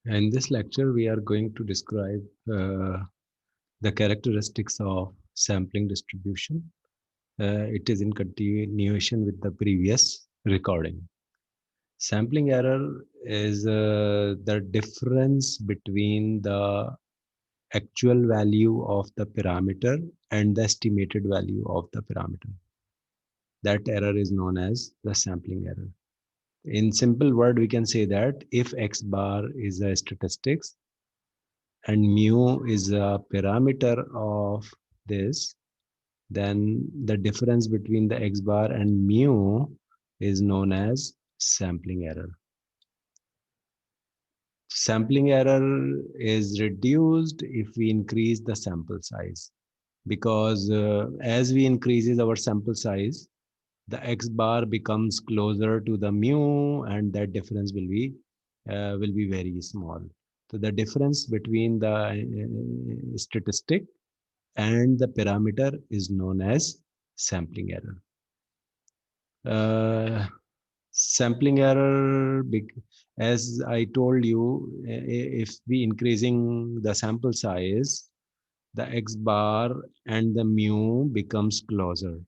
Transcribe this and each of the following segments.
In this lecture, we are going to describe the characteristics of sampling distribution. It is in continuation with the previous recording. Sampling error is the difference between the actual value of the parameter and the estimated value of the parameter. That error is known as the sampling error. In simple word, we can say that if x bar is a statistics and mu is a parameter of this, then the difference between the x bar and mu is known as sampling error. Sampling error is reduced if we increase the sample size, because as we increases our sample size, the x bar becomes closer to the mu, and that difference will be very small. So the difference between the statistic and the parameter is known as sampling error. Uh, Sampling error, as I told you, if we increasing the sample size, the x bar and the mu becomes closer.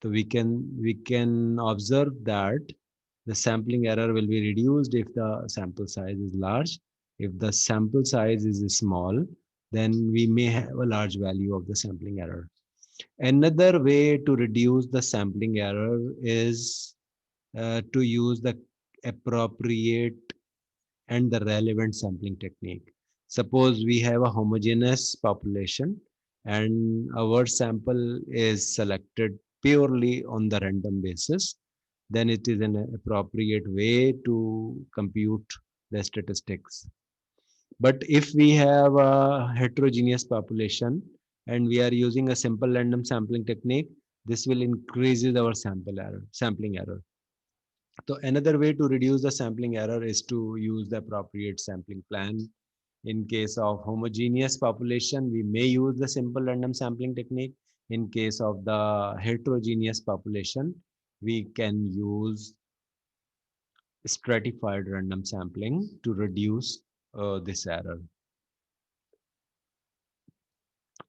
So we can observe that the sampling error will be reduced if the sample size is large. If the sample size is small, then we may have a large value of the sampling error. Another way to reduce the sampling error is to use the appropriate and the relevant sampling technique. Suppose we have a homogeneous population and our sample is selected purely on the random basis, then it is an appropriate way to compute the statistics. But if we have a heterogeneous population and we are using a simple random sampling technique, this will increase our sampling error. So another way to reduce the sampling error is to use the appropriate sampling plan. In case of homogeneous population, we may use the simple random sampling technique. In case of the heterogeneous population, we can use stratified random sampling to reduce this error.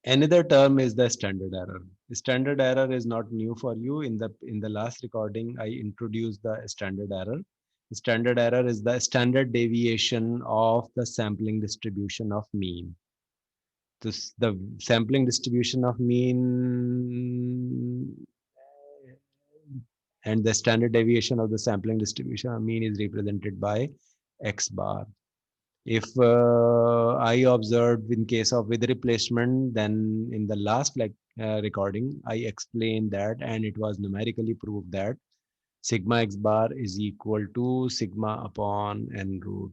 Another term is the standard error. Standard error is not new for you. In the last recording, I introduced the standard error. Standard error is the standard deviation of the sampling distribution of mean. The sampling distribution of mean and the standard deviation of the sampling distribution of mean is represented by x bar. If I observed in case of with replacement, then in the last recording, I explained that and it was numerically proved that sigma x bar is equal to sigma upon n root.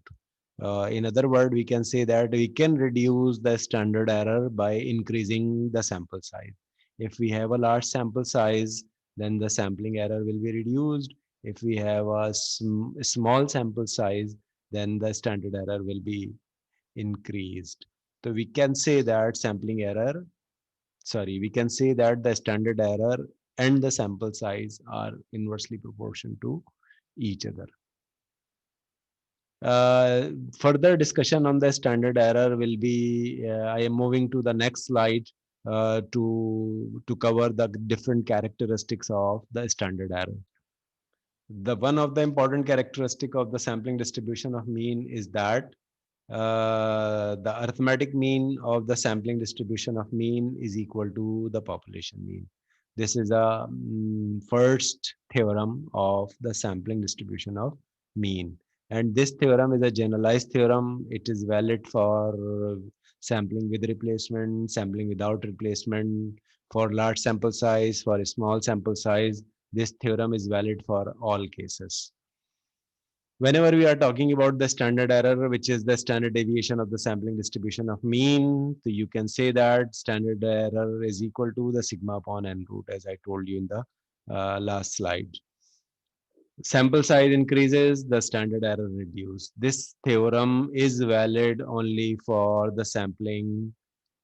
In other words, we can say that we can reduce the standard error by increasing the sample size. If we have a large sample size, then the sampling error will be reduced. If we have a small sample size, then the standard error will be increased. So we can say that we can say that the standard error and the sample size are inversely proportional to each other. Further discussion on the standard error will be, I am moving to the next slide to cover the different characteristics of the standard error. The one of the important characteristic of the sampling distribution of mean is that the arithmetic mean of the sampling distribution of mean is equal to the population mean. This is a first theorem of the sampling distribution of mean. And this theorem is a generalized theorem. It is valid for sampling with replacement, sampling without replacement, for large sample size, for a small sample size. This theorem is valid for all cases. Whenever we are talking about the standard error, which is the standard deviation of the sampling distribution of mean, so you can say that standard error is equal to the sigma upon n root, as I told you in the last slide. Sample size increases, the standard error reduces. This theorem is valid only for the sampling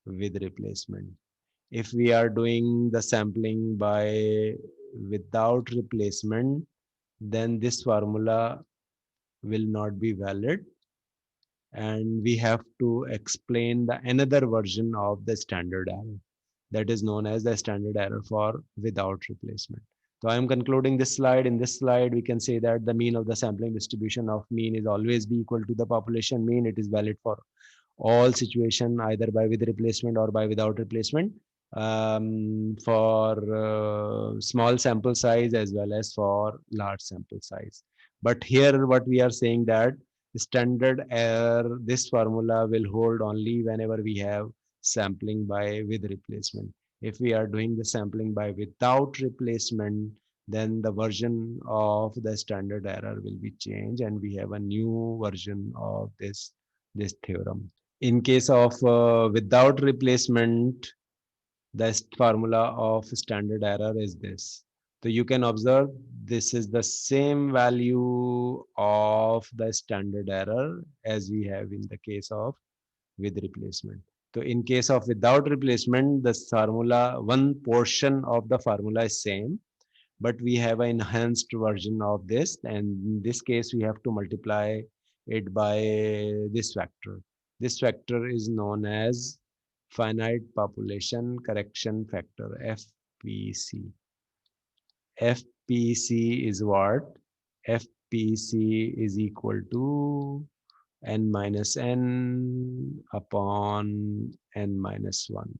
with replacement. If we are doing the sampling by without replacement, then this formula will not be valid, and we have to explain the another version of the standard error that is known as the standard error for without replacement. So I am concluding this slide. In this slide, we can say that the mean of the sampling distribution of mean is always be equal to the population mean. It is valid for all situation, either by with replacement or by without replacement, for small sample size as well as for large sample size. But here what we are saying that standard error, this formula will hold only whenever we have sampling by with replacement. If we are doing the sampling by without replacement, then the version of the standard error will be changed and we have a new version of this theorem. In case of without replacement, the formula of standard error is this. So you can observe this is the same value of the standard error as we have in the case of with replacement. So in case of without replacement, the formula, one portion of the formula is same, but we have an enhanced version of this, and in this case we have to multiply it by this factor. This factor is known as finite population correction factor, FPC. FPC is what? FPC is equal to n minus n upon n minus 1.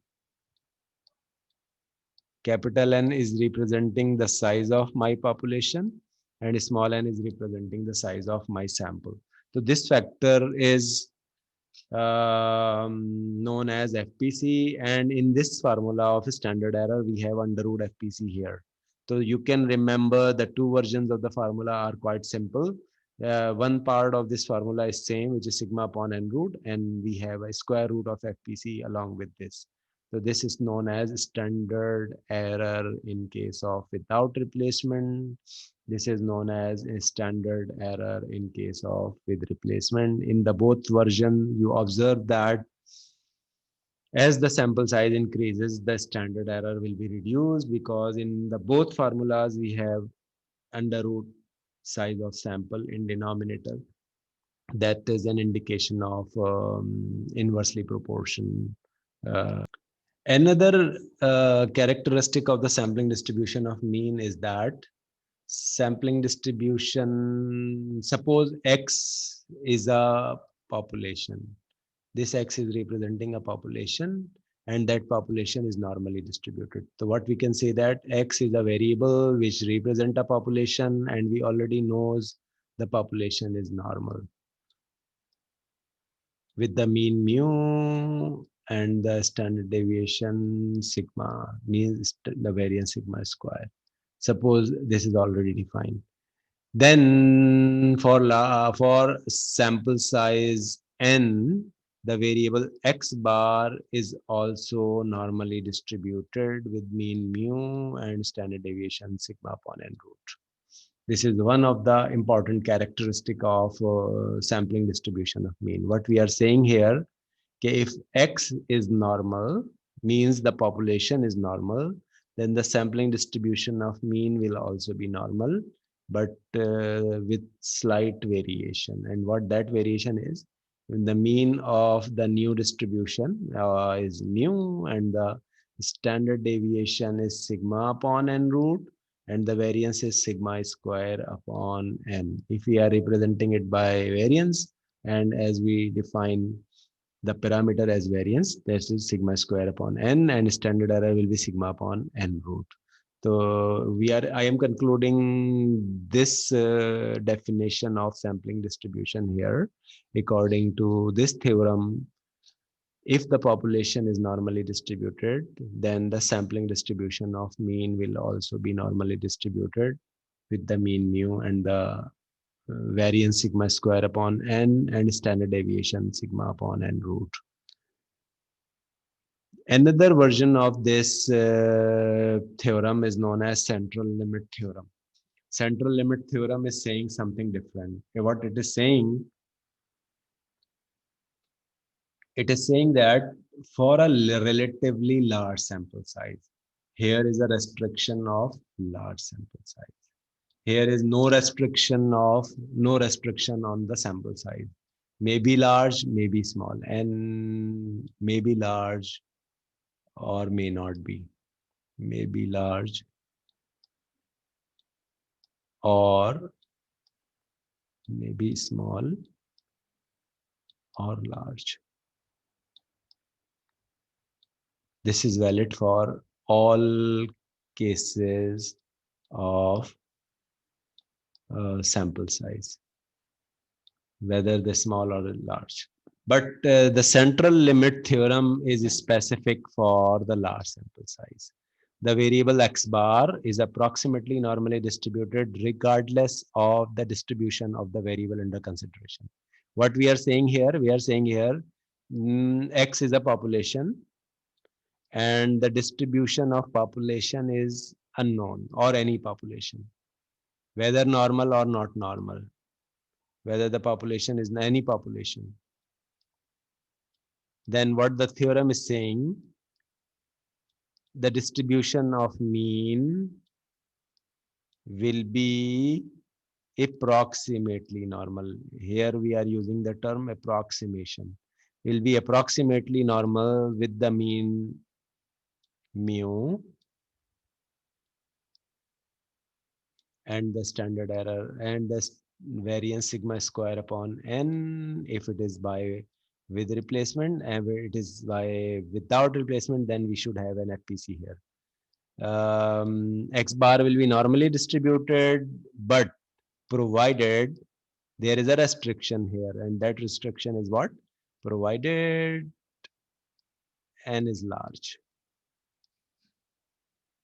Capital N is representing the size of my population and small n is representing the size of my sample. So this factor is known as FPC, and in this formula of standard error we have under root FPC here. So you can remember the two versions of the formula are quite simple. One part of this formula is same, which is sigma upon n root, and we have a square root of FPC along with this. So this is known as standard error in case of without replacement. This is known as a standard error in case of with replacement. In the both version, you observe that as the sample size increases, the standard error will be reduced, because in the both formulas we have under root size of sample in denominator. That is an indication of inversely proportion. Another characteristic of the sampling distribution of mean is that sampling distribution, suppose X is a population. This X is representing a population and that population is normally distributed. So what we can say that X is a variable which represent a population and we already knows the population is normal with the mean mu and the standard deviation sigma, means the variance sigma square. Suppose this is already defined. Then for sample size n, the variable x bar is also normally distributed with mean mu and standard deviation sigma upon n root. This is one of the important characteristic of sampling distribution of mean. What we are saying here, okay, if x is normal, means the population is normal, then the sampling distribution of mean will also be normal, but with slight variation. And what that variation is, when the mean of the new distribution is mu and the standard deviation is sigma upon n root, and the variance is sigma square upon n. If we are representing it by variance, and as we define the parameter as variance, that is sigma square upon n, and standard error will be sigma upon n root. So I am concluding this definition of sampling distribution here. According to this theorem, if the population is normally distributed, then the sampling distribution of mean will also be normally distributed with the mean mu and the variance sigma square upon n and standard deviation sigma upon n root. Another version of this theorem is known as central limit theorem. Central limit theorem is saying something different. What it is saying, it is saying that for a relatively large sample size, here is a restriction of large sample size. Here is no restriction on the sample size. May be large, may be small, and may be large or may not be. May be large or may be small or large. This is valid for all cases of sample size, whether they're small or large. But the central limit theorem is specific for the large sample size. The variable x bar is approximately normally distributed regardless of the distribution of the variable under consideration. What we are saying here, x is a population and the distribution of population is unknown, or any population, whether normal or not normal, whether the population is any population. Then what the theorem is saying, the distribution of mean will be approximately normal. Here we are using the term approximation. Will be approximately normal with the mean mu and the standard error and the variance sigma square upon n. If it is by with replacement, and if it is by without replacement, then we should have an FPC here. X bar will be normally distributed, but provided there is a restriction here, and that restriction is what? Provided n is large.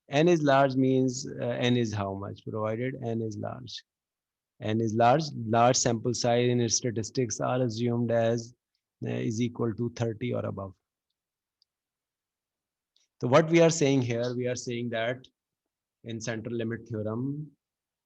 N is large means n is how much? Provided n is large. N is large. Large sample size in statistics are assumed as is equal to 30 or above. So what we are saying here, we are saying that in central limit theorem,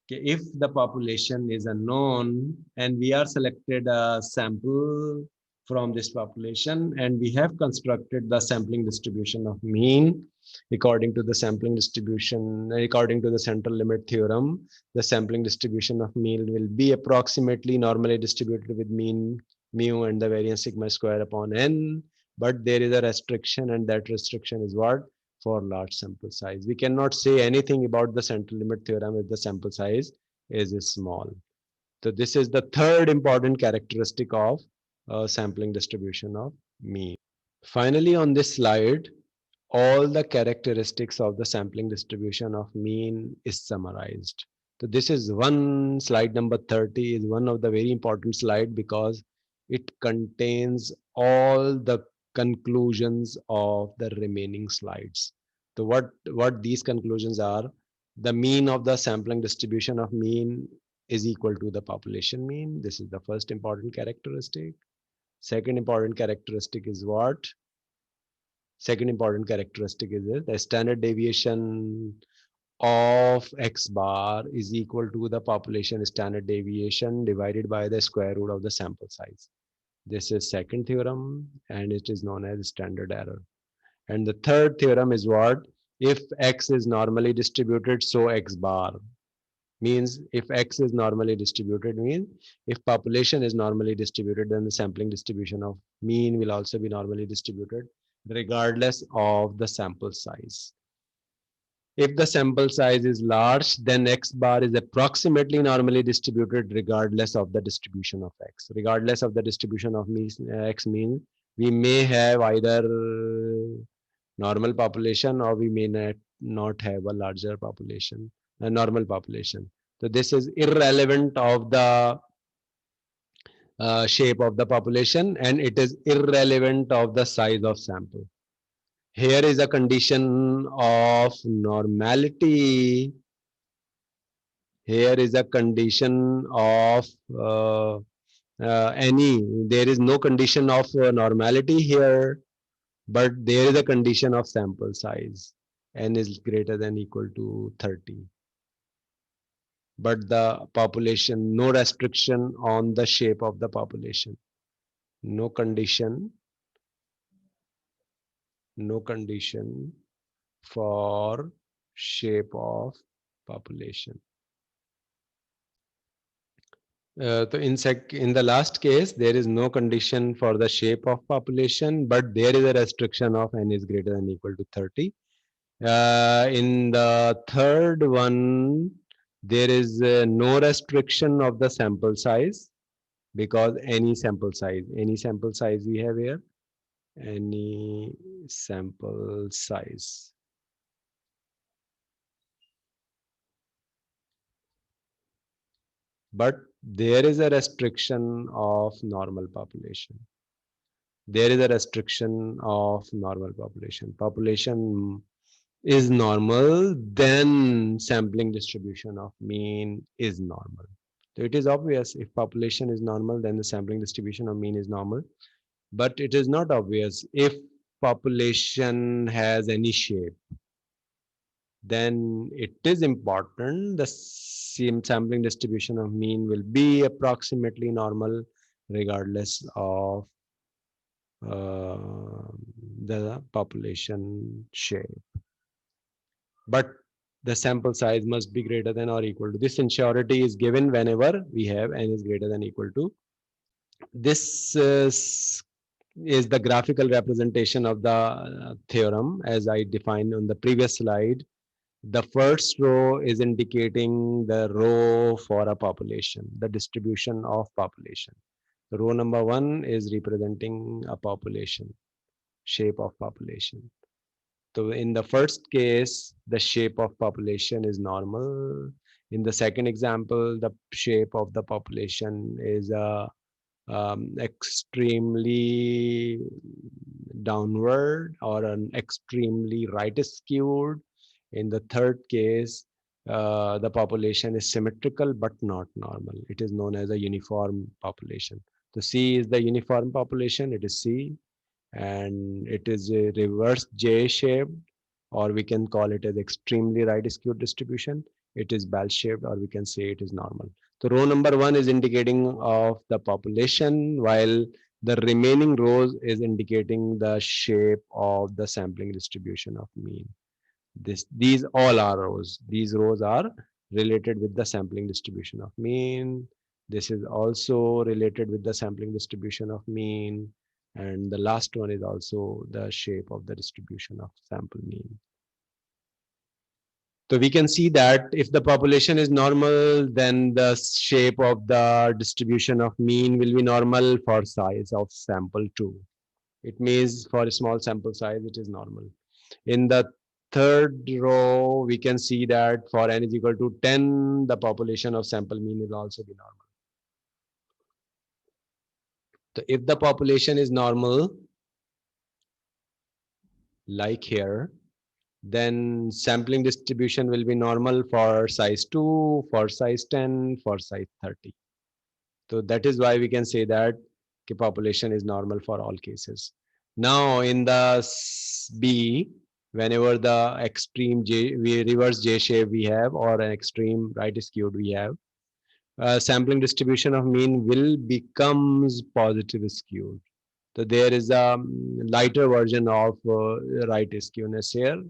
if the population is unknown and we are selected a sample from this population and we have constructed the sampling distribution of mean according to the sampling distribution, according to the central limit theorem, the sampling distribution of mean will be approximately normally distributed with mean mu and the variance sigma square upon n. But there is a restriction, and that restriction is what? For large sample size. We cannot say anything about the central limit theorem if the sample size is small. So this is the third important characteristic of sampling distribution of mean. Finally, on this slide, all the characteristics of the sampling distribution of mean is summarized. So this is one slide number 30 is one of the very important slide because it contains all the conclusions of the remaining slides. So what these conclusions are, the mean of the sampling distribution of mean is equal to the population mean. This is the first important characteristic. Second important characteristic is what? Second important characteristic is this, the standard deviation of x bar is equal to the population standard deviation divided by the square root of the sample size. This is second theorem and it is known as standard error. And the third theorem is what? If x is normally distributed, so x bar. Means if x is normally distributed, means if population is normally distributed, then the sampling distribution of mean will also be normally distributed regardless of the sample size. If the sample size is large, then x bar is approximately normally distributed regardless of the distribution of x. Regardless of the distribution of x means we may have either normal population or we may not have a larger population, a normal population. So this is irrelevant of the shape of the population, and it is irrelevant of the size of sample. Here is a condition of normality. Here is a condition of there is no condition of normality here, but there is a condition of sample size. N is greater than equal to 30. But the population, no restriction on the shape of the population. No condition for shape of population. So in the last case, there is no condition for the shape of population, but there is a restriction of n is greater than equal to 30. In the third one, there is no restriction of the sample size, because any sample size we have here, any sample size. But there is a restriction of normal population. There is a restriction of normal population. Population is normal, then sampling distribution of mean is normal. So it is obvious, if population is normal, then the sampling distribution of mean is normal. But it is not obvious if population has any shape, then it is important the same sampling distribution of mean will be approximately normal regardless of the population shape. But the sample size must be greater than or equal to. This surety is given whenever we have n is greater than equal to. This is the graphical representation of the theorem as I defined on the previous slide. The first row is indicating the row for a population, the distribution of population. Row number 1 is representing a population, shape of population. So in the first case, the shape of population is normal. In the second example, the shape of the population is extremely downward or an extremely right skewed. In the third case, the population is symmetrical but not normal. It is known as a uniform population. So C is the uniform population, it is C, and it is a reverse J shaped, or we can call it as extremely right skewed distribution. It is bell shaped, or we can say it is normal. So row number 1 is indicating of the population, while the remaining rows is indicating the shape of the sampling distribution of mean. These all are rows. These rows are related with the sampling distribution of mean. This is also related with the sampling distribution of mean. And the last one is also the shape of the distribution of sample mean. So we can see that if the population is normal, then the shape of the distribution of mean will be normal for size of sample too. It means for a small sample size, it is normal. In the third row, we can see that for n is equal to 10, the population of sample mean will also be normal. So if the population is normal, like here, then sampling distribution will be normal for size 2, for size 10, for size 30. So that is why we can say that the population is normal for all cases. Now in the B, whenever the extreme J, we reverse J shape we have, or an extreme right skewed we have, sampling distribution of mean will becomes positive skewed. So there is a lighter version of right skewness here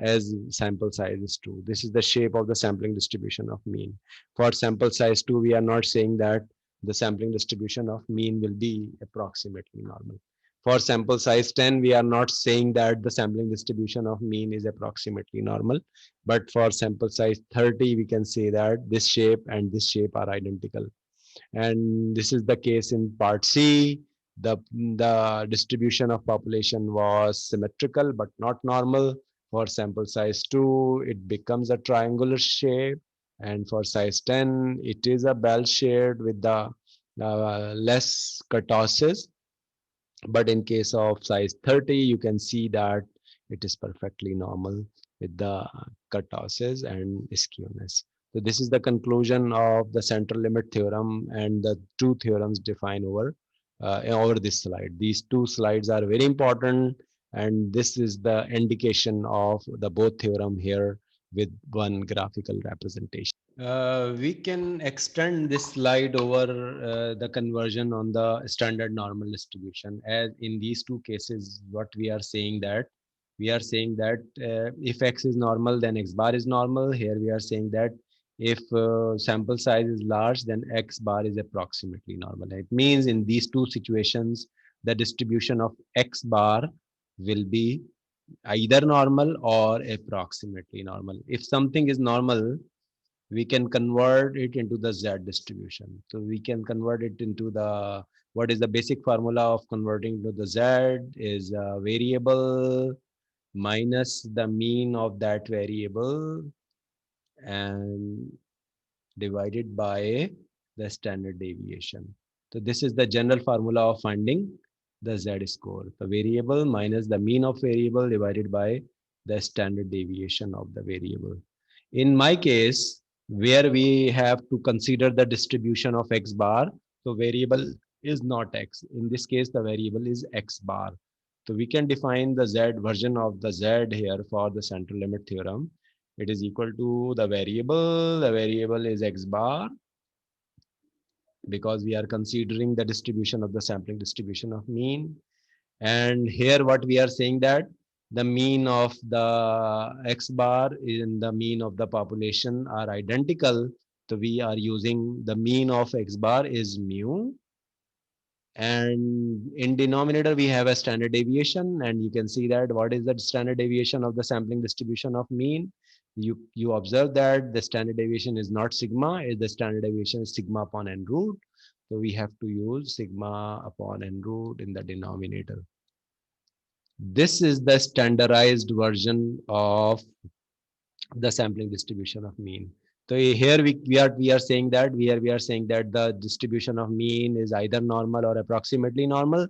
as sample size is 2. This is the shape of the sampling distribution of mean. For sample size 2, we are not saying that the sampling distribution of mean will be approximately normal. For sample size 10, we are not saying that the sampling distribution of mean is approximately normal. But for sample size 30, we can say that this shape and this shape are identical. And this is the case in part C. The distribution of population was symmetrical but not normal. For sample size 2, it becomes a triangular shape, and for size 10, it is a bell shaped with the less kurtosis. But in case of size 30, you can see that it is perfectly normal with the kurtosis and skewness. So this is the conclusion of the central limit theorem and the two theorems defined over this slide. These two slides are very important, and this is the indication of the both theorem here with one graphical representation. We can extend this slide over the conversion on the standard normal distribution. As in these two cases, what we are saying that if x is normal, then x bar is normal. Here we are saying that If sample size is large, then X bar is approximately normal. It means in these two situations, the distribution of X bar will be either normal or approximately normal. If something is normal, we can convert it into the Z distribution. So we can convert it into the, what is the basic formula of converting to the Z is a variable minus the mean of that variable and divided by the standard deviation. So this is the general formula of finding the Z score. The variable minus the mean of variable divided by the standard deviation of the variable. In my case, where we have to consider the distribution of X bar, so variable is not X. In this case, the variable is X bar. So we can define the Z version of the Z here for the central limit theorem. It is equal to the variable is X bar, because we are considering the distribution of the sampling distribution of mean. And here what we are saying that the mean of the X bar and the mean of the population are identical. So we are using the mean of X bar is mu, and in denominator we have a standard deviation, and you can see that what is the standard deviation of the sampling distribution of mean. You observe that the standard deviation is not sigma, the standard deviation is sigma upon n root. So we have to use sigma upon n root in the denominator. This is the standardized version of the sampling distribution of mean. So here we are saying that we are saying that the distribution of mean is either normal or approximately normal.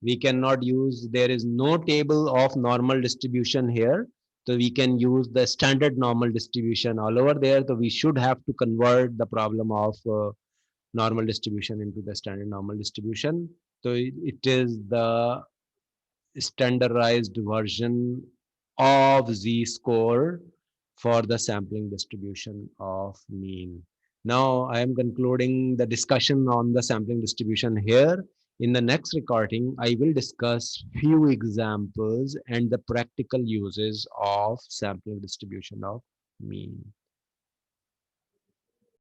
We cannot use, there is no table of normal distribution here. So we can use the standard normal distribution all over there. So we should have to convert the problem of normal distribution into the standard normal distribution. So it is the standardized version of z-score for the sampling distribution of mean. Now I am concluding the discussion on the sampling distribution here. In the next recording, I will discuss few examples and the practical uses of sampling distribution of mean.